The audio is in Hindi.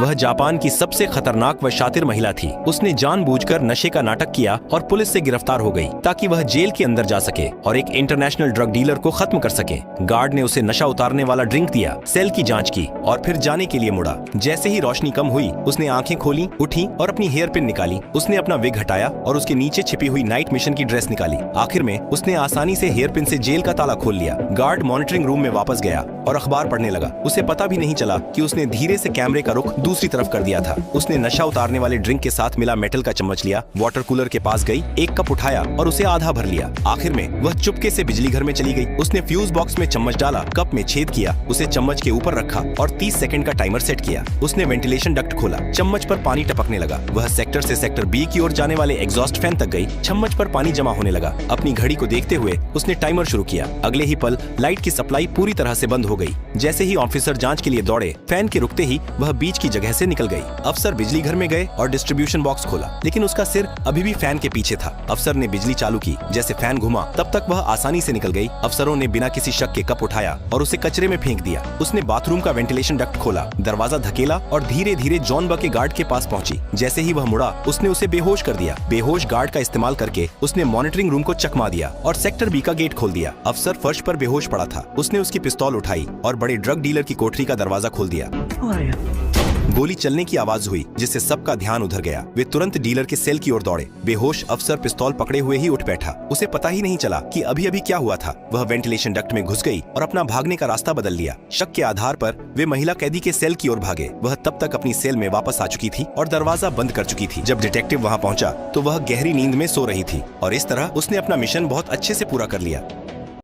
वह जापान की सबसे खतरनाक व शातिर महिला थी। उसने जानबूझकर नशे का नाटक किया और पुलिस से गिरफ्तार हो गई ताकि वह जेल के अंदर जा सके और एक इंटरनेशनल ड्रग डीलर को खत्म कर सके। गार्ड ने उसे नशा उतारने वाला ड्रिंक दिया, सेल की जांच की और फिर जाने के लिए मुड़ा। जैसे ही रोशनी कम हुई, उसने आंखें खोली, उठी और अपनी हेयर पिन निकाली। उसने अपना विग हटाया और उसके नीचे छिपी हुई नाइट मिशन की ड्रेस निकाली। आखिर में उसने आसानी से हेयर पिन से जेल का ताला खोल लिया। गार्ड मॉनिटरिंग रूम में वापस गया और अखबार पढ़ने लगा। उसे पता भी नहीं चला कि उसने धीरे से कैमरे का रुख दूसरी तरफ कर दिया था। उसने नशा उतारने वाले ड्रिंक के साथ मिला मेटल का चम्मच लिया, वाटर कूलर के पास गई, एक कप उठाया और उसे आधा भर लिया। आखिर में वह चुपके से बिजली घर में चली गई। उसने फ्यूज बॉक्स में चम्मच डाला, कप में छेद किया, उसे चम्मच के ऊपर रखा और 30 सेकंड का टाइमर सेट किया। उसने वेंटिलेशन डक्ट खोला, चम्मच पर पानी टपकने लगा। वह सेक्टर से सेक्टर बी की ओर जाने वाले एग्जॉस्ट फैन तक गई। चम्मच पर पानी जमा होने लगा। अपनी घड़ी को देखते हुए उसने टाइमर शुरू किया। अगले ही पल लाइट की सप्लाई पूरी तरह से बंद हो गई। जैसे ही ऑफिसर जांच के लिए दौड़े, फैन के रुकते ही वह बीच की जगह से निकल गई। अफसर बिजली घर में गए और डिस्ट्रीब्यूशन बॉक्स खोला, लेकिन उसका सिर अभी भी फैन के पीछे था। अफसर ने बिजली चालू की। जैसे फैन घुमा, तब तक वह आसानी से निकल गई। अफसरों ने बिना किसी शक के कप उठाया और उसे कचरे में फेंक दिया। उसने बाथरूम का वेंटिलेशन डक्ट खोला, दरवाजा धकेला और धीरे धीरे जॉन बा के गार्ड के पास पहुंची। जैसे ही वह मुड़ा, उसने उसे बेहोश कर दिया। बेहोश गार्ड का इस्तेमाल करके उसने मॉनिटरिंग रूम को चकमा दिया और सेक्टर बी का गेट खोल दिया। अफसर फर्श पर बेहोश पड़ा था। उसने उसकी पिस्तौल उठाई और बड़े ड्रग डीलर की कोठरी का दरवाजा खोल दिया। गोली चलने की आवाज हुई, जिससे सबका ध्यान उधर गया। वे तुरंत डीलर के सेल की ओर दौड़े। बेहोश अफसर पिस्तौल पकड़े हुए ही उठ बैठा। उसे पता ही नहीं चला कि अभी अभी क्या हुआ था। वह वेंटिलेशन डक्ट में घुस गई और अपना भागने का रास्ता बदल लिया। शक के आधार पर वे महिला कैदी के सेल की ओर भागे। वह तब तक अपनी सेल में वापस आ चुकी थी और दरवाजा बंद कर चुकी थी। जब डिटेक्टिव वहाँ पहुँचा तो वह गहरी नींद में सो रही थी और इस तरह उसने अपना मिशन बहुत अच्छे से पूरा कर लिया।